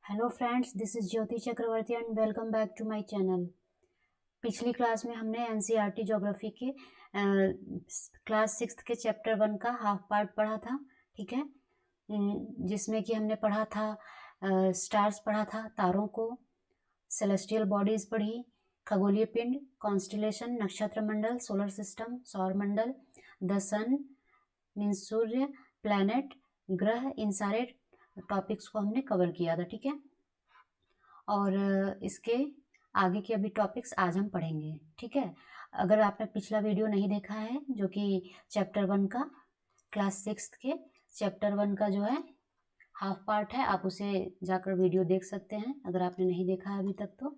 Hello friends, this is Jyoti Chakravarti and welcome back to my channel. पिछली class में हमने NCERT geography के class 6 के चैप्टर 1 का हाफ पार्ट पढ़ा था। ठीक है। जिसमें कि हमने पढ़ा था स्टार्स पढ़ा था, तारों को, सेलेस्टियल बॉडीज़ पढ़ी, खगोलीय पिंड, कॉन्स्टिलेशन, नक्षत्र मंडल, सोलर सिस्टम, सौर मंडल, द सन मीन्स सूर्य, प्लैनेट, ग्रह, इन सारे टॉपिक्स को हमने कवर किया था। ठीक है। और इसके आगे के अभी टॉपिक्स आज हम पढ़ेंगे। ठीक है। अगर आपने पिछला वीडियो नहीं देखा है, जो कि चैप्टर 1 का, क्लास 6 के चैप्टर 1 का जो है हाफ पार्ट है, आप उसे जाकर वीडियो देख सकते हैं अगर आपने नहीं देखा है अभी तक तो।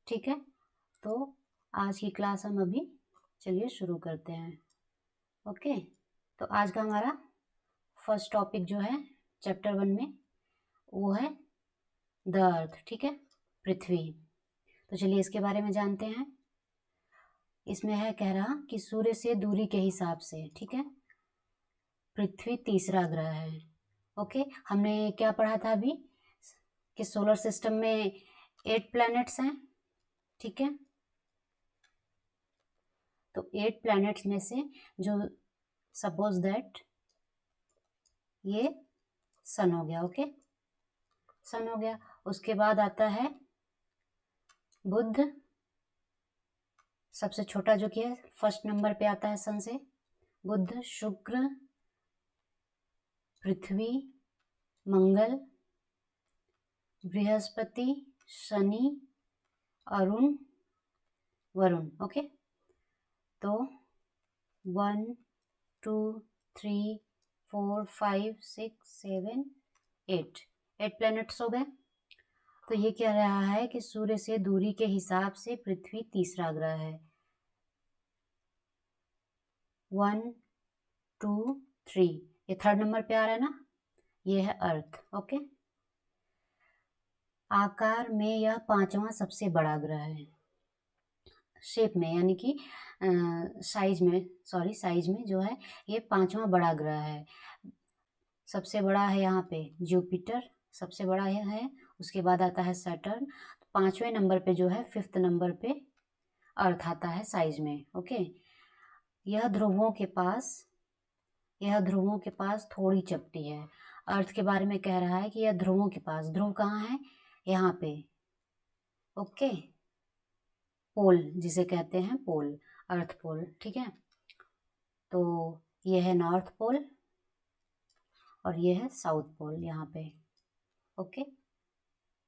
ठीक है। तो आज की क्लास हम अभी चलिए शुरू करते हैं। ओके। तो आज का हमारा फर्स्ट टॉपिक जो है चैप्टर 1 में वो है द अर्थ। ठीक है, पृथ्वी। तो चलिए इसके बारे में जानते हैं। इसमें है कह रहा कि सूर्य से दूरी के हिसाब से, ठीक है, पृथ्वी तीसरा ग्रह है। ओके। हमने क्या पढ़ा था अभी कि सोलर सिस्टम में 8 प्लैनेट्स हैं। ठीक है। तो 8 प्लैनेट्स में से जो सपोज दैट ये सन हो गया। ओके, सन हो गया। उसके बाद आता है बुध, सबसे छोटा जो कि है, फर्स्ट नंबर पे आता है सन से। बुध, शुक्र, पृथ्वी, मंगल, बृहस्पति, शनि, अरुण, वरुण। ओके। तो 1 2 3 4 5 6 7 8 प्लैनेट्स हो गए। तो ये कह रहा है कि सूर्य से दूरी के हिसाब से पृथ्वी तीसरा ग्रह है। 1 2 3, ये थर्ड नंबर पे आ रहा है ना, ये है अर्थ। ओके। आकार में यह पांचवा सबसे बड़ा ग्रह है। शेप में यानी कि साइज में, सॉरी, साइज में जो है ये पांचवा बड़ा ग्रह है। सबसे बड़ा है यहाँ पे जुपिटर, सबसे बड़ा यह है। उसके बाद आता है सैटर्न। पांचवें नंबर पे जो है, 5th नंबर पे अर्थ आता है साइज में। ओके। यह ध्रुवों के पास थोड़ी चपटी है। अर्थ के बारे में कह रहा है कि यह ध्रुवों के पास, ध्रुव कहाँ है, यहाँ पे। ओके। पोल जिसे कहते हैं, पोल, अर्थ पोल। ठीक है। तो ये है नॉर्थ पोल और ये है साउथ पोल यहाँ पे। ओके।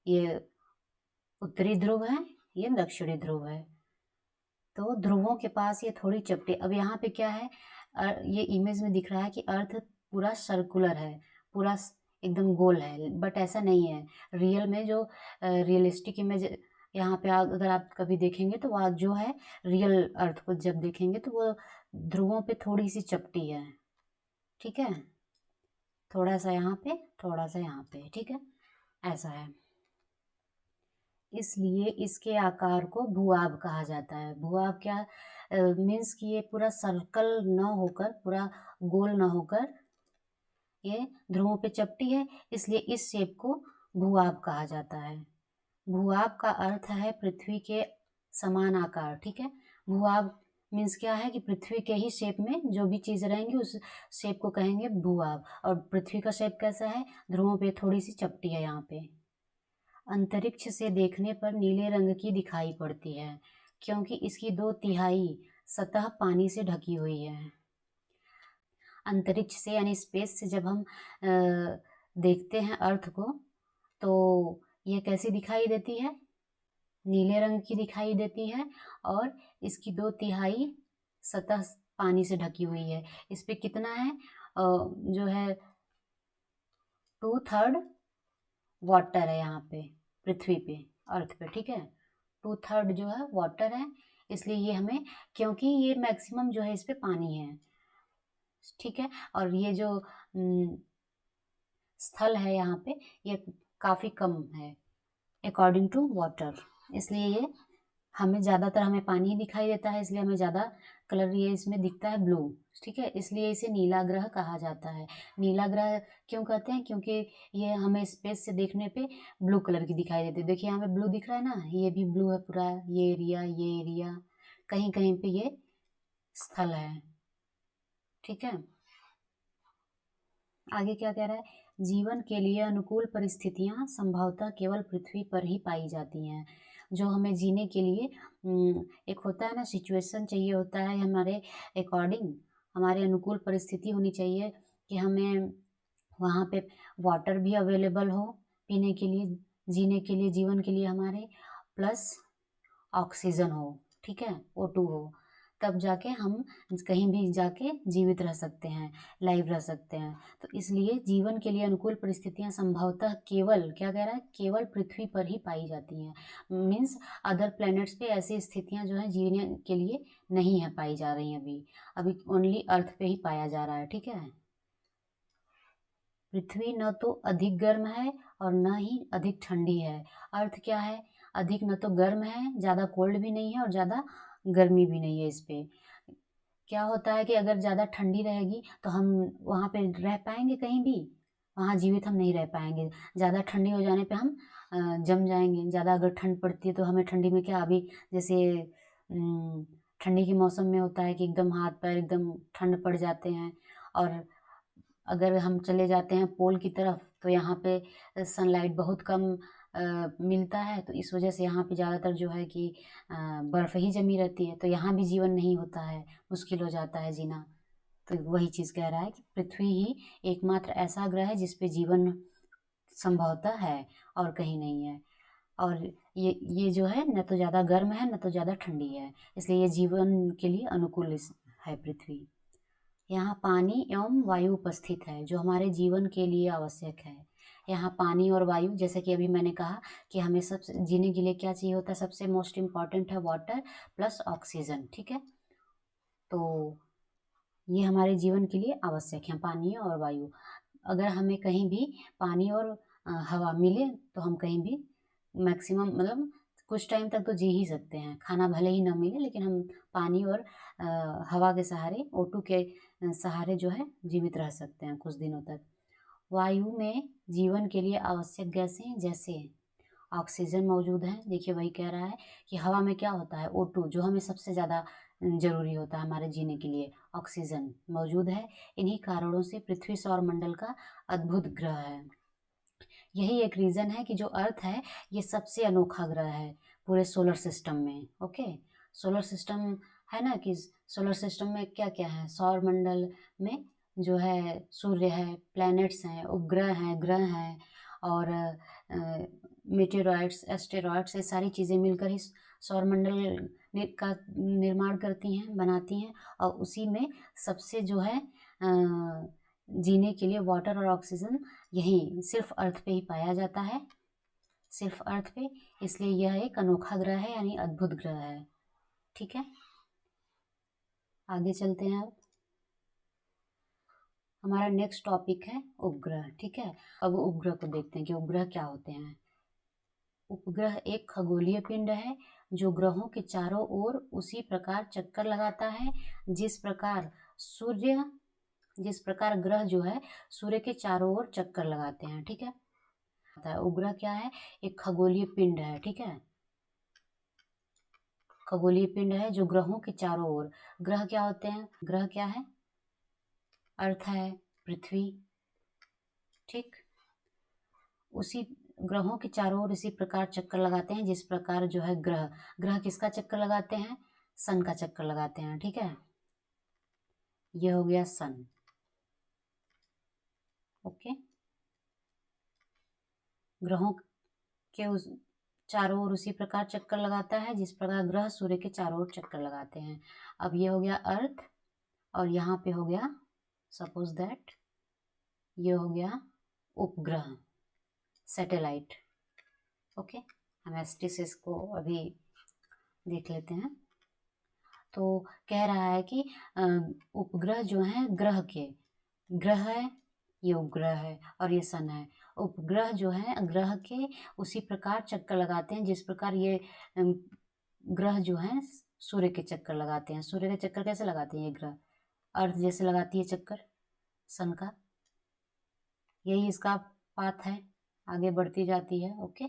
ये उत्तरी ध्रुव है, ये दक्षिणी ध्रुव है। तो ध्रुवों के पास ये थोड़ी चपटी। अब यहाँ पे क्या है, ये इमेज में दिख रहा है कि अर्थ पूरा सर्कुलर है, पूरा एकदम गोल है, बट ऐसा नहीं है। रियल में जो रियलिस्टिक इमेज यहाँ पे अगर आप कभी देखेंगे तो वह जो है, रियल अर्थ को जब देखेंगे तो वो ध्रुवों पे थोड़ी सी चपटी है। ठीक है, थोड़ा सा यहाँ पे, थोड़ा सा यहाँ पे। ठीक है, ऐसा है। इसलिए इसके आकार को भूआब कहा जाता है। भूआब क्या मीन्स कि ये पूरा सर्कल न होकर, पूरा गोल न होकर, ये ध्रुवों पे चपटी है, इसलिए इस शेप को भूआब कहा जाता है। भूआब का अर्थ है पृथ्वी के समान आकार। ठीक है। भूआब मीन्स क्या है कि पृथ्वी के ही शेप में जो भी चीज रहेंगी उस शेप को कहेंगे भूआब। और पृथ्वी का शेप कैसा है, ध्रुवों पे थोड़ी सी चपटी है यहाँ पे। अंतरिक्ष से देखने पर नीले रंग की दिखाई पड़ती है क्योंकि इसकी 2/3 सतह पानी से ढकी हुई है। अंतरिक्ष से यानी स्पेस से जब हम देखते हैं अर्थ को, तो ये कैसी दिखाई देती है, नीले रंग की दिखाई देती है। और इसकी 2/3 सतह पानी से ढकी हुई है। इस पे कितना है, जो है 2/3 वाटर है यहाँ पे, पृथ्वी पे, अर्थ पे। ठीक है, 2/3 जो है वाटर है, इसलिए ये हमें, क्योंकि ये मैक्सिमम जो है इस पे पानी है। ठीक है। और ये जो स्थल है यहाँ पे, ये काफी कम है अकॉर्डिंग टू वाटर, इसलिए ये हमें ज़्यादातर हमें पानी ही दिखाई देता है, इसलिए हमें ज़्यादा कलर ये इसमें दिखता है ब्लू, ठीक है, इसलिए इसे नीला ग्रह कहा जाता है। नीला ग्रह क्यों कहते हैं? क्योंकि ये हमें स्पेस से देखने पे ब्लू कलर की दिखाई देती है। देखिए यहाँ पे ब्लू दिख रहा है ना, ये भी ब्लू है पूरा, ये एरिया, कहीं कहीं पे ये स्थल है, ठीक है। आगे क्या कह रहा है? जीवन के लिए अनुकूल परिस्थितियां संभवतः केवल पृथ्वी पर ही पाई जाती हैं। जो हमें जीने के लिए एक होता है ना, सिचुएशन चाहिए होता है हमारे अकॉर्डिंग, हमारे अनुकूल परिस्थिति होनी चाहिए कि हमें वहाँ पे वाटर भी अवेलेबल हो पीने के लिए, जीने के लिए, जीवन के लिए हमारे, प्लस ऑक्सीजन हो, ठीक है, O2 हो, तब जाके हम कहीं भी जाके जीवित रह सकते हैं, लाइव रह सकते हैं। तो इसलिए जीवन के लिए अनुकूल परिस्थितियां संभवतः केवल, क्या कह रहा है, केवल पृथ्वी पर ही पाई जाती हैं। मीन्स अदर प्लैनेट्स पे ऐसी स्थितियां जो हैं जीने के लिए नहीं है पाई जा रही हैं अभी, अभी ओनली अर्थ पे ही पाया जा रहा है, ठीक है। पृथ्वी न तो अधिक गर्म है और न ही अधिक ठंडी है। अर्थ क्या है? अधिक न तो गर्म है, ज़्यादा कोल्ड भी नहीं है और ज़्यादा गर्मी भी नहीं है इस पे। क्या होता है कि अगर ज़्यादा ठंडी रहेगी तो हम वहाँ पे रह पाएंगे कहीं भी? वहाँ जीवित हम नहीं रह पाएंगे। ज़्यादा ठंडी हो जाने पे हम जम जाएंगे। ज़्यादा अगर ठंड पड़ती है तो हमें ठंडी में क्या, अभी जैसे ठंडी के मौसम में होता है कि एकदम हाथ पैर एकदम ठंड पड़ जाते हैं, और अगर हम चले जाते हैं पोल की तरफ तो यहाँ पे सनलाइट बहुत कम मिलता है, तो इस वजह से यहाँ पे ज़्यादातर जो है कि बर्फ़ ही जमी रहती है, तो यहाँ भी जीवन नहीं होता है, मुश्किल हो जाता है जीना। तो वही चीज़ कह रहा है कि पृथ्वी ही एकमात्र ऐसा ग्रह है जिस पे जीवन संभवतः है और कहीं नहीं है। और ये जो है न तो ज़्यादा गर्म है न तो ज़्यादा ठंडी है, इसलिए ये जीवन के लिए अनुकूल है पृथ्वी। यहाँ पानी एवं वायु उपस्थित है जो हमारे जीवन के लिए आवश्यक है। यहाँ पानी और वायु, जैसे कि अभी मैंने कहा कि हमें सब जीने के लिए क्या चाहिए होता है, सबसे मोस्ट इम्पॉर्टेंट है वाटर प्लस ऑक्सीजन, ठीक है। तो ये हमारे जीवन के लिए आवश्यक है, पानी और वायु। अगर हमें कहीं भी पानी और हवा मिले तो हम कहीं भी मैक्सिमम, मतलब कुछ टाइम तक तो जी ही सकते हैं, खाना भले ही ना मिले लेकिन हम पानी और हवा के सहारे, O2 के सहारे जो है जीवित रह सकते हैं कुछ दिनों तक। वायु में जीवन के लिए आवश्यक गैसें जैसे ऑक्सीजन मौजूद है। देखिए वही कह रहा है कि हवा में क्या होता है, O2, जो हमें सबसे ज़्यादा जरूरी होता है हमारे जीने के लिए, ऑक्सीजन मौजूद है। इन्हीं कारणों से पृथ्वी सौर मंडल का अद्भुत ग्रह है। यही एक रीज़न है कि जो अर्थ है ये सबसे अनोखा ग्रह है पूरे सोलर सिस्टम में। ओके, सोलर सिस्टम है ना, कि सोलर सिस्टम में क्या क्या है, सौर मंडल में जो है सूर्य है, प्लैनेट्स हैं, उपग्रह हैं, ग्रह हैं, और मेटेरॉइड्स, एस्टेरॉइड्स, ये सारी चीज़ें मिलकर ही सौरमंडल का निर्माण करती हैं, बनाती हैं। और उसी में सबसे जो है जीने के लिए वाटर और ऑक्सीजन यहीं सिर्फ अर्थ पे ही पाया जाता है, सिर्फ अर्थ पे, इसलिए यह एक अनोखा ग्रह है, यानी अद्भुत ग्रह है, ठीक है। आगे चलते हैं। अब हमारा नेक्स्ट टॉपिक है उपग्रह, ठीक है। अब उपग्रह को देखते हैं कि उपग्रह क्या होते हैं। उपग्रह एक खगोलीय पिंड है जो ग्रहों के चारों ओर उसी प्रकार चक्कर लगाता है जिस प्रकार सूर्य, जिस प्रकार ग्रह जो है सूर्य के चारों ओर चक्कर लगाते हैं, ठीक है। उपग्रह क्या है? एक खगोलीय पिंड है, ठीक है, खगोलीय पिंड है जो ग्रहों के चारों ओर, ग्रह क्या होते हैं? ग्रह क्या है? अर्थ है, पृथ्वी, ठीक, उसी ग्रहों के चारों ओर इसी प्रकार चक्कर लगाते हैं जिस प्रकार जो है ग्रह, ग्रह किसका चक्कर लगाते हैं? सन का चक्कर लगाते हैं, ठीक है। ये हो गया सन, ओके। ग्रहों के उस चारों ओर उसी प्रकार चक्कर लगाता है जिस प्रकार ग्रह सूर्य के चारों ओर चक्कर लगाते हैं। अब ये हो गया अर्थ, और यहाँ पे हो गया सपोज दैट ये हो गया उपग्रह, सैटेलाइट, ओके। हम एसटीसीएस को अभी देख लेते हैं। तो कह रहा है कि उपग्रह जो हैं ग्रह के, ग्रह है, ये उपग्रह है और ये सन है। उपग्रह जो है ग्रह के उसी प्रकार चक्कर लगाते हैं जिस प्रकार ये ग्रह जो हैं सूर्य के चक्कर लगाते हैं। सूर्य के चक्कर कैसे लगाते हैं ये ग्रह? अर्थ जैसे लगाती है चक्कर सन का, यही इसका पाथ है, आगे बढ़ती जाती है। ओके,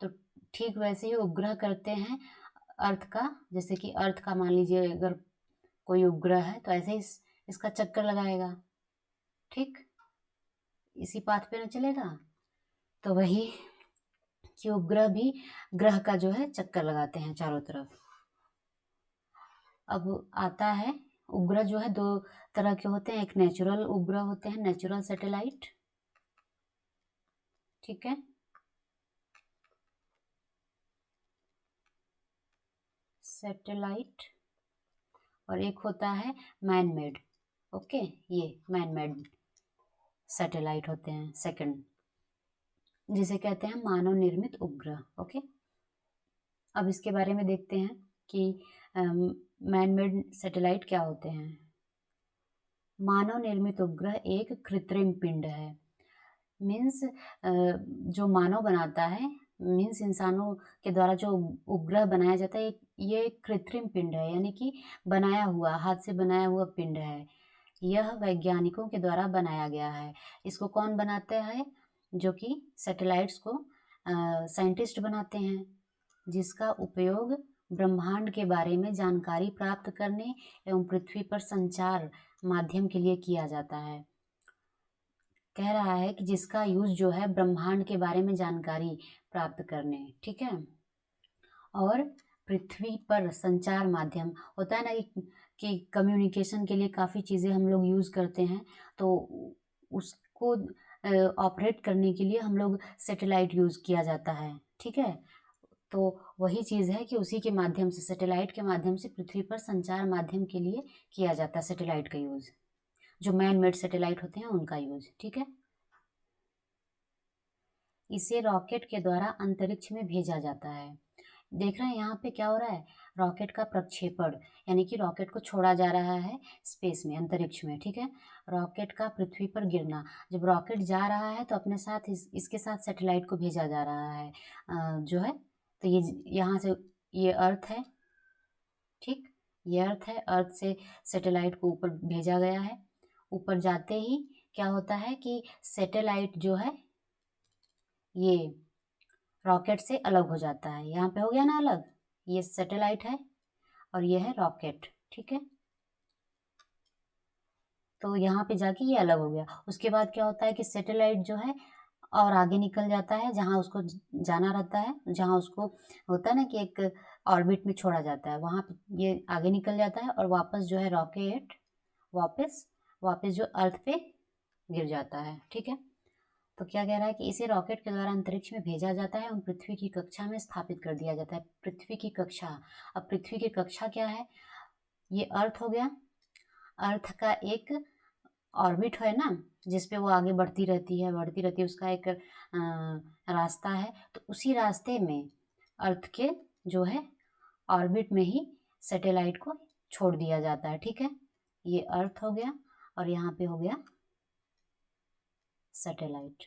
तो ठीक वैसे ही उपग्रह करते हैं अर्थ का, जैसे कि अर्थ का मान लीजिए अगर कोई उपग्रह है तो ऐसे ही इसका चक्कर लगाएगा। ठीक, इसी पाथ पे न चलेगा। तो वही कि उपग्रह भी ग्रह का जो है चक्कर लगाते हैं चारों तरफ। अब आता है उपग्रह जो है दो तरह के होते हैं, एक नेचुरल उपग्रह होते हैं, नेचुरल सैटेलाइट, ठीक है, सैटेलाइट, और एक होता है मैन मेड। ओके, ये मैन मेड सैटेलाइट होते हैं सेकंड, जिसे कहते हैं मानव निर्मित उपग्रह। ओके, अब इसके बारे में देखते हैं कि मैन मेड सैटेलाइट क्या होते हैं। मानव निर्मित उपग्रह एक कृत्रिम पिंड है, मीन्स जो मानव बनाता है, मीन्स इंसानों के द्वारा जो उपग्रह बनाया जाता है, ये एक कृत्रिम पिंड है, यानी कि बनाया हुआ, हाथ से बनाया हुआ पिंड है। यह वैज्ञानिकों के द्वारा बनाया गया है। इसको कौन बनाता है? जो कि सैटेलाइट्स को साइंटिस्ट बनाते हैं, जिसका उपयोग ब्रह्मांड के बारे में जानकारी प्राप्त करने एवं पृथ्वी पर संचार माध्यम के लिए किया जाता है। कह रहा है कि जिसका यूज जो है ब्रह्मांड के बारे में जानकारी प्राप्त करने, ठीक है, और पृथ्वी पर संचार माध्यम होता है ना कि कम्युनिकेशन के लिए काफ़ी चीज़ें हम लोग यूज़ करते हैं, तो उसको ऑपरेट करने के लिए हम लोग सैटेलाइट यूज़ किया जाता है, ठीक है। तो वही चीज़ है कि उसी के माध्यम से, सैटेलाइट के माध्यम से पृथ्वी पर संचार माध्यम के लिए किया जाता है सैटेलाइट का यूज़, जो मैन मेड सैटेलाइट होते हैं उनका यूज़, ठीक है। इसे रॉकेट के द्वारा अंतरिक्ष में भेजा जाता है। देख रहे हैं यहाँ पे क्या हो रहा है? रॉकेट का प्रक्षेपण, यानी कि रॉकेट को छोड़ा जा रहा है स्पेस में, अंतरिक्ष में, ठीक है। रॉकेट का पृथ्वी पर गिरना, जब रॉकेट जा रहा है तो अपने साथ इसके साथ सैटेलाइट को भेजा जा रहा है, जो है, तो ये यहाँ से ये अर्थ है, ठीक, ये अर्थ है, अर्थ से सैटेलाइट को ऊपर भेजा गया है। ऊपर जाते ही क्या होता है कि सैटेलाइट जो है ये रॉकेट से अलग हो जाता है। यहाँ पे हो गया ना अलग, ये सैटेलाइट है और ये है रॉकेट, ठीक है। तो यहाँ पे जाके ये अलग हो गया। उसके बाद क्या होता है कि सैटेलाइट जो है और आगे निकल जाता है, जहाँ उसको जाना रहता है, जहाँ उसको होता है ना कि एक ऑर्बिट में छोड़ा जाता है, वहाँ पे ये आगे निकल जाता है और वापस जो है रॉकेट वापस जो अर्थ पे गिर जाता है, ठीक है। तो क्या कह रहा है कि इसे रॉकेट के द्वारा अंतरिक्ष में भेजा जाता है और पृथ्वी की कक्षा में स्थापित कर दिया जाता है। पृथ्वी की कक्षा, अब पृथ्वी की कक्षा क्या है? ये अर्थ हो गया, अर्थ का एक ऑर्बिट है ना, जिसपे वो आगे बढ़ती रहती है, उसका एक रास्ता है, तो उसी रास्ते में अर्थ के जो है ऑर्बिट में ही सैटेलाइट को छोड़ दिया जाता है, ठीक है। ये अर्थ हो गया और यहाँ पे हो गया सैटेलाइट,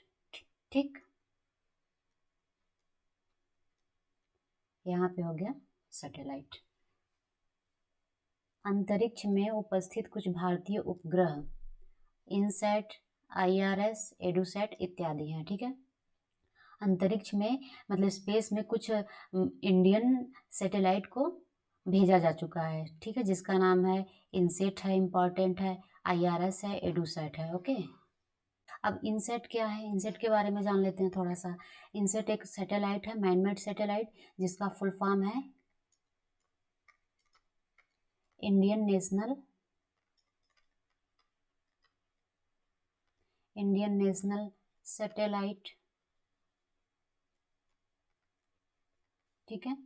ठीक, यहाँ पे हो गया सैटेलाइट। अंतरिक्ष में उपस्थित कुछ भारतीय उपग्रह इनसैट, IRS, एडुसैट इत्यादि हैं, ठीक है। अंतरिक्ष में मतलब स्पेस में कुछ इंडियन सैटेलाइट को भेजा जा चुका है, ठीक है, जिसका नाम है इनसेट है, इम्पॉर्टेंट है, IRS है, एडुसैट है। ओके, अब इनसेट क्या है? इनसेट के बारे में जान लेते हैं थोड़ा सा। इनसेट एक सैटेलाइट है, मैनमेड सैटेलाइट, जिसका फुल फॉर्म है इंडियन नेशनल सैटेलाइट, ठीक है,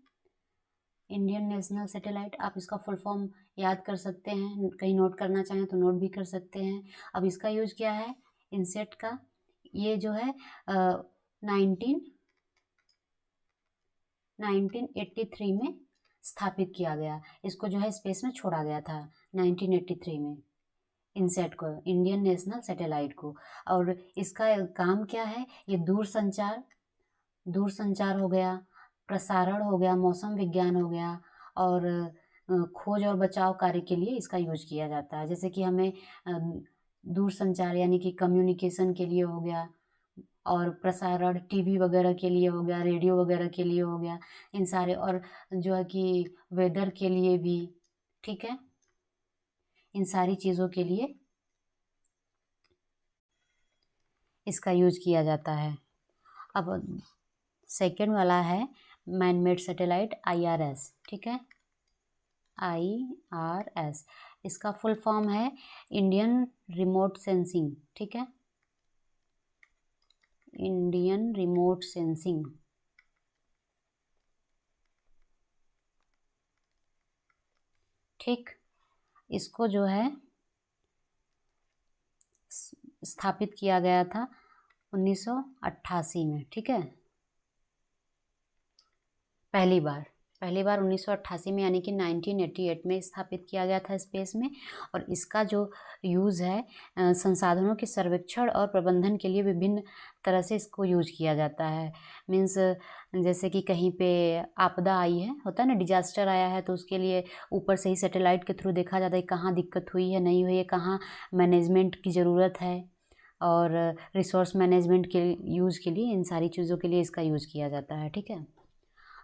इंडियन नेशनल सैटेलाइट। आप इसका फुल फॉर्म याद कर सकते हैं, कहीं नोट करना चाहें तो नोट भी कर सकते हैं। अब इसका यूज क्या है इनसेट का? ये जो है 1983 में स्थापित किया गया, इसको जो है स्पेस में छोड़ा गया था 1983 में, इनसेट को, इंडियन नेशनल सैटेलाइट को। और इसका काम क्या है? ये दूरसंचार हो गया, प्रसारण हो गया, मौसम विज्ञान हो गया, और खोज और बचाव कार्य के लिए इसका यूज किया जाता है। जैसे कि हमें दूर संचार यानी कि कम्युनिकेशन के लिए हो गया, और प्रसारण टीवी वगैरह के लिए हो गया, रेडियो वगैरह के लिए हो गया, इन सारे, और जो है कि वेदर के लिए भी, ठीक है, इन सारी चीज़ों के लिए इसका यूज किया जाता है। अब सेकेंड वाला है मैन मेड सैटेलाइट IRS, ठीक है, IRS, इसका फुल फॉर्म है इंडियन रिमोट सेंसिंग, ठीक है, इंडियन रिमोट सेंसिंग। ठीक, इसको जो है स्थापित किया गया था 1988 में, ठीक है, पहली बार 1988 में, यानी कि 1988 में स्थापित किया गया था स्पेस में। और इसका जो यूज़ है संसाधनों के सर्वेक्षण और प्रबंधन के लिए विभिन्न तरह से इसको यूज किया जाता है। मीन्स जैसे कि कहीं पे आपदा आई है, होता है ना, डिजास्टर आया है, तो उसके लिए ऊपर से ही सैटेलाइट के थ्रू देखा जाता है कहाँ दिक्कत हुई है, नहीं हुई है, कहाँ मैनेजमेंट की ज़रूरत है, और रिसोर्स मैनेजमेंट के यूज़ के लिए, इन सारी चीज़ों के लिए इसका यूज़ किया जाता है, ठीक है।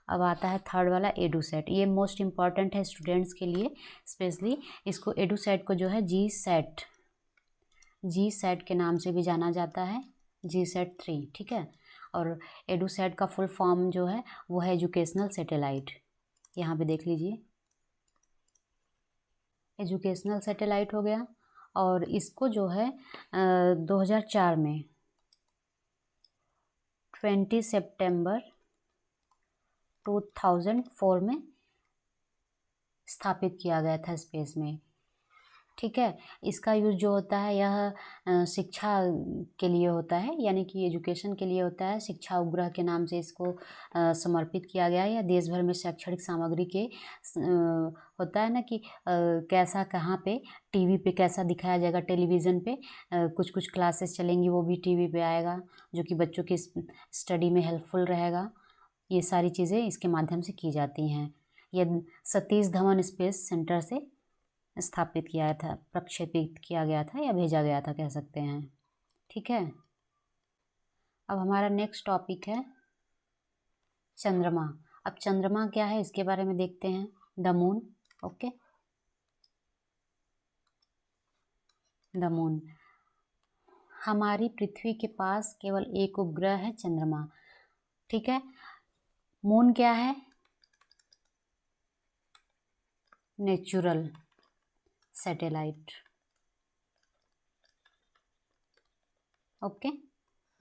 अब आता है थर्ड वाला एडूसेट। ये मोस्ट इम्पॉर्टेंट है स्टूडेंट्स के लिए स्पेशली। इसको एडूसेट को जो है जी सेट के नाम से भी जाना जाता है, GSAT 3, ठीक है। और एडूसेट का फुल फॉर्म जो है वो है एजुकेशनल सैटेलाइट। यहाँ पे देख लीजिए, एजुकेशनल सैटेलाइट हो गया। और इसको जो है 2004 में 20 सितंबर 2004 में स्थापित किया गया था स्पेस में, ठीक है। इसका यूज़ जो होता है यह शिक्षा के लिए होता है, यानी कि एजुकेशन के लिए होता है। शिक्षा उपग्रह के नाम से इसको समर्पित किया गया है। या देश भर में शैक्षणिक सामग्री के होता है ना कि कैसा कहाँ पे टीवी पे कैसा दिखाया जाएगा, टेलीविज़न पे कुछ कुछ क्लासेस चलेंगी, वो भी टीवी पे आएगा, जो कि बच्चों की स्टडी में हेल्पफुल रहेगा। ये सारी चीज़ें इसके माध्यम से की जाती हैं। ये सतीश धवन स्पेस सेंटर से स्थापित किया था, प्रक्षेपित किया गया था, या भेजा गया था कह सकते हैं, ठीक है। अब हमारा नेक्स्ट टॉपिक है चंद्रमा। अब चंद्रमा क्या है इसके बारे में देखते हैं। The moon, okay, the moon. हमारी पृथ्वी के पास केवल एक उपग्रह है, चंद्रमा, ठीक है। मून क्या है? Natural satellite, okay,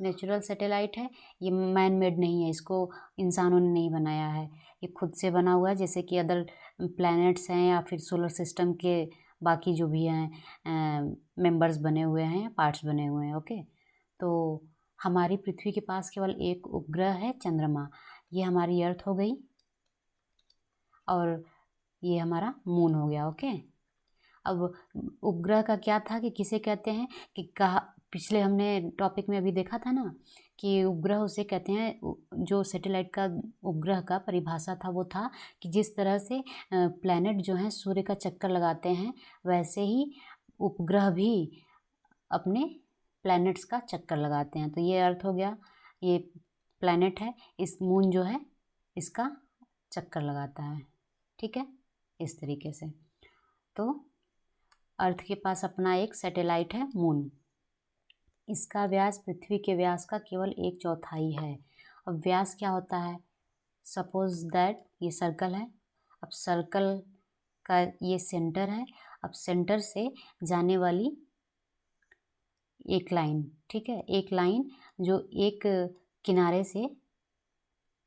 natural satellite है। ये मैन मेड नहीं है, इसको इंसानों ने नहीं बनाया है, ये खुद से बना हुआ है। जैसे कि अदर प्लैनेट्स हैं या फिर सोलर सिस्टम के बाकी जो भी हैं मेंबर्स बने हुए हैं, पार्ट्स बने हुए हैं, ओके। तो हमारी पृथ्वी के पास केवल एक उपग्रह है, चंद्रमा। ये हमारी अर्थ हो गई, और ये हमारा मून हो गया, ओके। अब उपग्रह का क्या था कि किसे कहते हैं कि कहा, पिछले हमने टॉपिक में अभी देखा था ना कि उपग्रह उसे कहते हैं, जो सैटेलाइट का उपग्रह का परिभाषा था वो था कि जिस तरह से प्लैनेट जो हैं सूर्य का चक्कर लगाते हैं, वैसे ही उपग्रह भी अपने प्लैनेट्स का चक्कर लगाते हैं। तो ये अर्थ हो गया, ये प्लैनेट है, इस मून जो है इसका चक्कर लगाता है, ठीक है, इस तरीके से। तो अर्थ के पास अपना एक सैटेलाइट है, मून। इसका व्यास पृथ्वी के व्यास का केवल 1/4 है। अब व्यास क्या होता है? सपोज दैट ये सर्कल है। अब सर्कल का ये सेंटर है। अब सेंटर से जाने वाली एक लाइन, ठीक है, एक लाइन जो एक किनारे से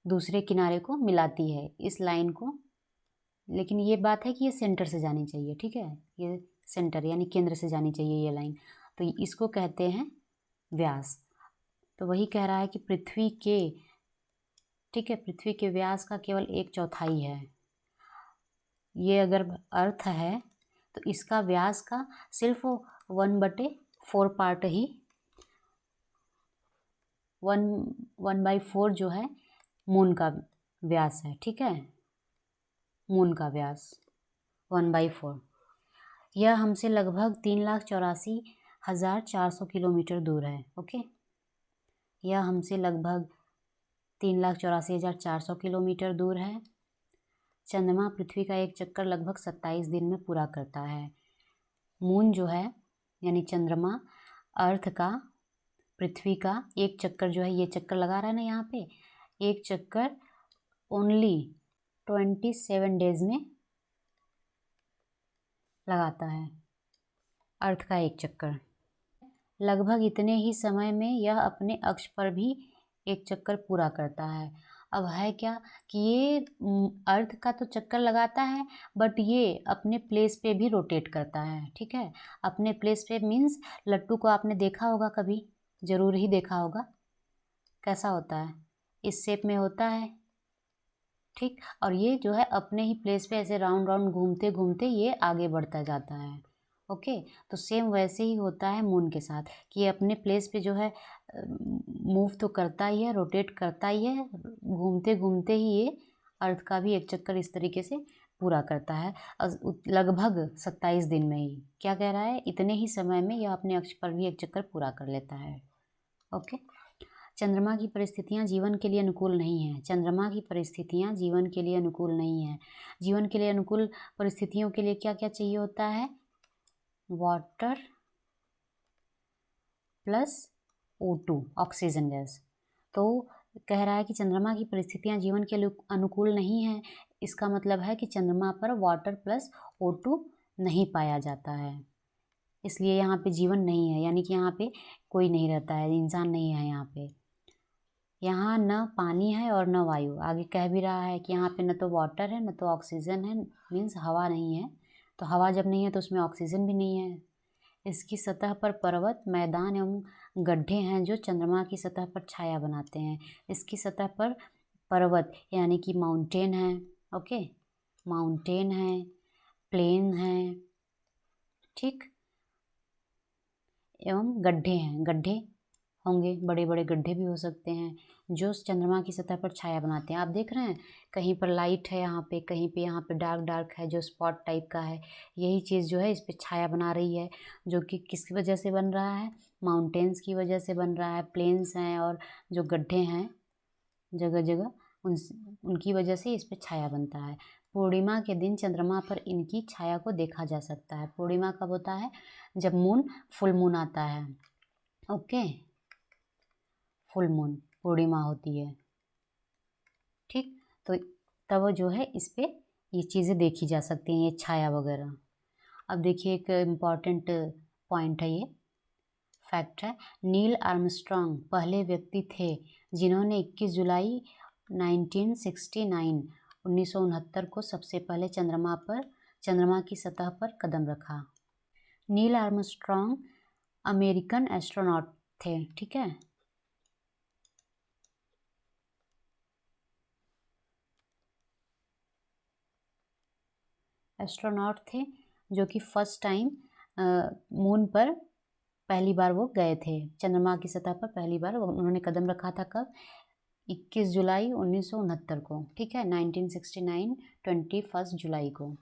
दूसरे किनारे को मिलाती है, इस लाइन को। लेकिन ये बात है कि ये सेंटर से जानी चाहिए, ठीक है, ये सेंटर यानी केंद्र से जानी चाहिए ये लाइन। तो इसको कहते हैं व्यास। तो वही कह रहा है कि पृथ्वी के, ठीक है, पृथ्वी के व्यास का केवल 1/4 है। ये अगर अर्थ है तो इसका व्यास का सिर्फ 1/4 पार्ट ही, 1/4 जो है मून का व्यास है, ठीक है, मून का व्यास 1/4। यह हमसे लगभग 3,84,400 किलोमीटर दूर है। ओके, यह हमसे लगभग 3,84,400 किलोमीटर दूर है। चंद्रमा पृथ्वी का एक चक्कर लगभग 27 दिन में पूरा करता है। मून जो है यानी चंद्रमा अर्थ का, पृथ्वी का एक चक्कर जो है, ये चक्कर लगा रहा है ना यहाँ पे, एक चक्कर ओनली 27 डेज में लगाता है, अर्थ का एक चक्कर। लगभग इतने ही समय में यह अपने अक्ष पर भी एक चक्कर पूरा करता है। अब है क्या कि ये अर्थ का तो चक्कर लगाता है, बट ये अपने प्लेस पे भी रोटेट करता है, ठीक है। अपने प्लेस पे मीन्स लट्टू को आपने देखा होगा, कभी ज़रूर ही देखा होगा, कैसा होता है, इस शेप में होता है, ठीक। और ये जो है अपने ही प्लेस पे ऐसे राउंड राउंड घूमते घूमते ये आगे बढ़ता जाता है। ओके, तो सेम वैसे ही होता है मून के साथ कि ये अपने प्लेस पे जो है मूव तो करता ही है, रोटेट करता ही है, घूमते घूमते ही ये अर्थ का भी एक चक्कर इस तरीके से पूरा करता है। लगभग 27 दिन में ही, क्या कह रहा है, इतने ही समय में यह अपने अक्ष पर भी एक चक्कर पूरा कर लेता है। ओके, चंद्रमा की परिस्थितियाँ जीवन के लिए अनुकूल नहीं हैं। चंद्रमा की परिस्थितियाँ जीवन के लिए अनुकूल नहीं हैं। जीवन के लिए अनुकूल परिस्थितियों के लिए क्या क्या चाहिए होता है, water plus O2 oxygen gas. तो कह रहा है कि चंद्रमा की परिस्थितियाँ जीवन के लिए अनुकूल नहीं हैं। इसका मतलब है कि चंद्रमा पर वाटर प्लस O2 नहीं पाया जाता है, इसलिए यहाँ पे जीवन नहीं है, यानी कि यहाँ पे कोई नहीं रहता है, इंसान नहीं है यहाँ पे। यहाँ न पानी है और न वायु। आगे कह भी रहा है कि यहाँ पे न तो वाटर है न तो ऑक्सीजन है, मीन्स हवा नहीं है। तो हवा जब नहीं है तो उसमें ऑक्सीजन भी नहीं है। इसकी सतह पर पर्वत, मैदान एवं गड्ढे हैं जो चंद्रमा की सतह पर छाया बनाते हैं। इसकी सतह पर पर्वत यानी कि माउंटेन है, ओके, माउंटेन है, प्लेन है, ठीक, एवं गड्ढे हैं, गड्ढे होंगे, बड़े बड़े गड्ढे भी हो सकते हैं जो चंद्रमा की सतह पर छाया बनाते हैं। आप देख रहे हैं कहीं पर लाइट है, यहाँ पे कहीं पे यहाँ पे डार्क डार्क है, जो स्पॉट टाइप का है, यही चीज़ जो है इस पर छाया बना रही है, जो कि किसकी वजह से बन रहा है, माउंटेन्स की वजह से बन रहा है, प्लेन्स हैं और जो गड्ढे हैं जगह जगह, उनकी वजह से इस पर छाया बनता है। पूर्णिमा के दिन चंद्रमा पर इनकी छाया को देखा जा सकता है। पूर्णिमा कब होता है, जब मून, फुल मून आता है, ओके, फुल मून पूर्णिमा होती है, ठीक। तो तब जो है इस पे ये चीज़ें देखी जा सकती हैं, ये छाया वगैरह। अब देखिए एक इम्पॉर्टेंट पॉइंट है, ये फैक्ट है, नील आर्मस्ट्रॉन्ग पहले व्यक्ति थे जिन्होंने 21 जुलाई 1969 को सबसे पहले चंद्रमा की सतह पर कदम रखा। नील आर्मस्ट्रॉन्ग अमेरिकन एस्ट्रोनॉट थे, ठीक है। एस्ट्रोनॉट थे जो कि फर्स्ट टाइम मून पर पहली बार वो गए थे, चंद्रमा की सतह पर पहली बार उन्होंने कदम रखा था। कब, 21 जुलाई 1969 को, ठीक है, 1969 21 जुलाई को,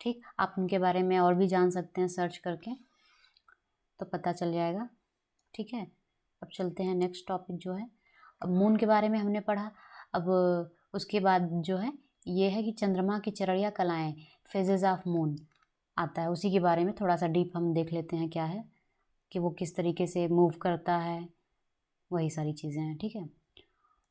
ठीक। आप उनके बारे में और भी जान सकते हैं, सर्च करके तो पता चल जाएगा, ठीक है। अब चलते हैं नेक्स्ट टॉपिक जो है, अब मून के बारे में हमने पढ़ा। अब उसके बाद जो है ये है कि चंद्रमा की चरणीय कलाएँ, फेजेस ऑफ मून आता है, उसी के बारे में थोड़ा सा डीप हम देख लेते हैं, क्या है कि वो किस तरीके से मूव करता है, वही सारी चीज़ें हैं, ठीक है।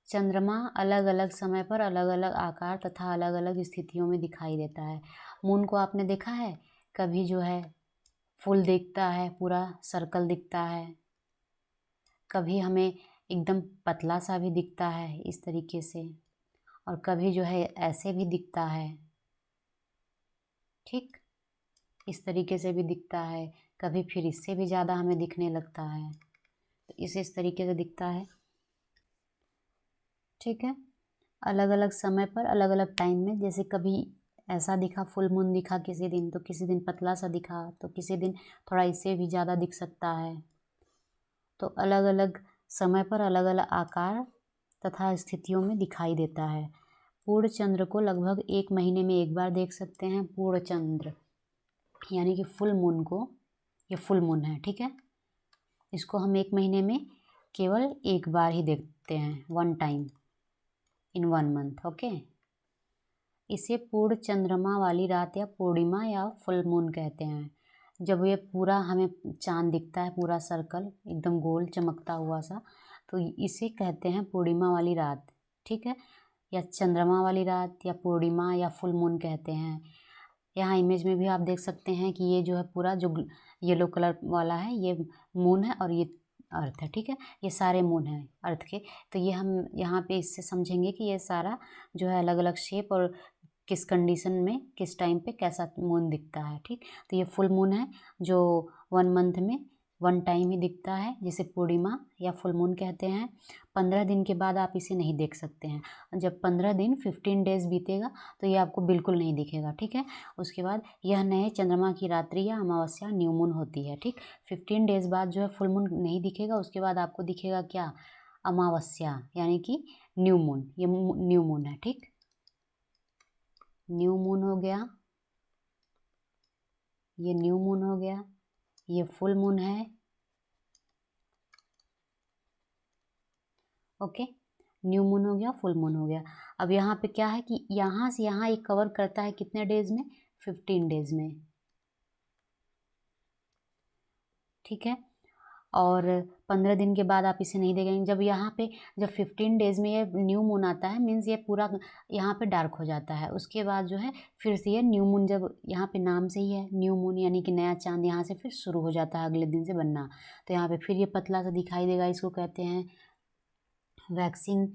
चंद्रमा अलग अलग समय पर अलग अलग आकार तथा अलग अलग स्थितियों में दिखाई देता है। मून को आपने देखा है, कभी जो है फुल दिखता है, पूरा सर्कल दिखता है, कभी हमें एकदम पतला सा भी दिखता है इस तरीके से, और कभी जो है ऐसे भी दिखता है, ठीक, इस तरीके से भी दिखता है, कभी फिर इससे भी ज़्यादा हमें दिखने लगता है, तो इस तरीके से दिखता है, ठीक है। अलग अलग समय पर अलग अलग टाइम में, जैसे कभी ऐसा दिखा, फुल मून दिखा किसी दिन, तो किसी दिन पतला सा दिखा, तो किसी दिन थोड़ा इससे भी ज़्यादा दिख सकता है। तो अलग अलग समय पर अलग अलग आकार तथा स्थितियों में दिखाई देता है। पूर्ण चंद्र को लगभग 1 महीने में एक बार देख सकते हैं। पूर्ण चंद्र यानी कि फुल मून को, ये फुल मून है, ठीक है, इसको हम 1 महीने में केवल एक बार ही देखते हैं, 1 टाइम इन 1 मंथ। ओके, इसे पूर्ण चंद्रमा वाली रात या पूर्णिमा या फुल मून कहते हैं। जब ये पूरा हमें चांद दिखता है, पूरा सर्कल एकदम गोल चमकता हुआ सा, तो इसे कहते हैं पूर्णिमा वाली रात, ठीक है, या चंद्रमा वाली रात या पूर्णिमा या फुल मून कहते हैं। यहाँ इमेज में भी आप देख सकते हैं कि ये जो है पूरा जो येलो कलर वाला है ये मून है और ये अर्थ है, ठीक है, ये सारे मून हैं अर्थ के। तो ये हम यहाँ पे इससे समझेंगे कि ये सारा जो है अलग अलग शेप और किस कंडीशन में किस टाइम पे कैसा मून दिखता है, ठीक। तो ये फुल मून है जो 1 मंथ में 1 टाइम ही दिखता है, जिसे पूर्णिमा या फुल मून कहते हैं। 15 दिन के बाद आप इसे नहीं देख सकते हैं। जब 15 दिन 15 डेज बीतेगा तो ये आपको बिल्कुल नहीं दिखेगा, ठीक है। उसके बाद यह नए चंद्रमा की रात्रि या अमावस्या न्यू मून होती है, ठीक। 15 डेज बाद जो है फुल मून नहीं दिखेगा, उसके बाद आपको दिखेगा क्या, अमावस्या यानी कि न्यू मून, ये न्यू मून है, ठीक। न्यू मून हो गया, ये न्यू मून हो गया, ये फुल मून है। ओके, न्यू मून हो गया, फुल मून हो गया। अब यहाँ पे क्या है कि यहाँ से यहाँ ये कवर करता है कितने डेज में, 15 डेज में, ठीक है। और 15 दिन के बाद आप इसे नहीं देखेंगे। जब यहाँ पे जब 15 डेज में ये न्यू मून आता है, मीन्स ये पूरा यहाँ पे डार्क हो जाता है। उसके बाद जो है फिर से ये न्यू मून, जब यहाँ पे नाम से ही है न्यू मून यानी कि नया चांद यहाँ से फिर शुरू हो जाता है अगले दिन से बनना। तो यहाँ पे फिर ये पतला सा दिखाई देगा, इसको कहते हैं वैक्सिंग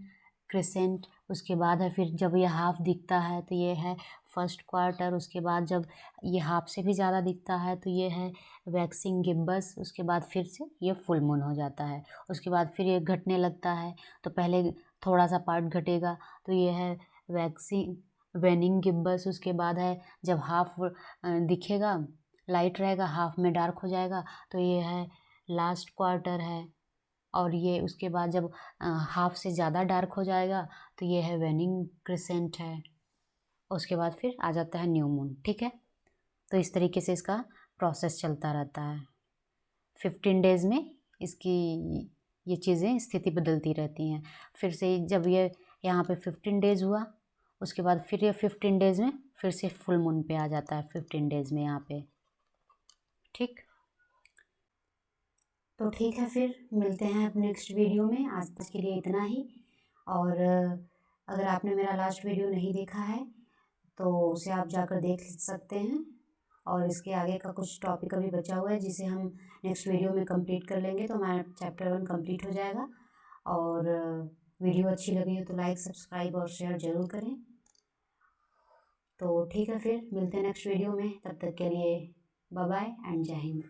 क्रिसेंट। उसके बाद है फिर जब ये हाफ दिखता है तो ये है फर्स्ट क्वार्टर। उसके बाद जब ये हाफ से भी ज़्यादा दिखता है तो ये है वैक्सिंग गिब्बस। उसके बाद फिर से ये फुल मून हो जाता है। उसके बाद फिर ये घटने लगता है, तो पहले थोड़ा सा पार्ट घटेगा तो ये है वैक्सिंग वेनिंग गिब्बस। उसके बाद है जब हाफ दिखेगा, लाइट रहेगा, हाफ में डार्क हो जाएगा, तो ये है लास्ट क्वार्टर है। और ये उसके बाद जब हाफ से ज़्यादा डार्क हो जाएगा तो ये है वेनिंग क्रिसेंट है। उसके बाद फिर आ जाता है न्यू मून, ठीक है। तो इस तरीके से इसका प्रोसेस चलता रहता है। 15 डेज में इसकी ये चीज़ें स्थिति बदलती रहती हैं। फिर से जब ये यहाँ पे 15 डेज हुआ, उसके बाद फिर ये 15 डेज में फिर से फुल मून पे आ जाता है 15 डेज में यहाँ पे, ठीक। तो ठीक है, फिर मिलते हैं अपने नेक्स्ट वीडियो में। आज तक के लिए इतना ही। और अगर आपने मेरा लास्ट वीडियो नहीं देखा है तो उसे आप जाकर देख सकते हैं। और इसके आगे का कुछ टॉपिक अभी बचा हुआ है जिसे हम नेक्स्ट वीडियो में कंप्लीट कर लेंगे, तो हमारा चैप्टर 1 कंप्लीट हो जाएगा। और वीडियो अच्छी लगी हो तो लाइक, सब्सक्राइब और शेयर ज़रूर करें। तो ठीक है, फिर मिलते हैं नेक्स्ट वीडियो में। तब तक के लिए बाय बाय एंड जय हिंद।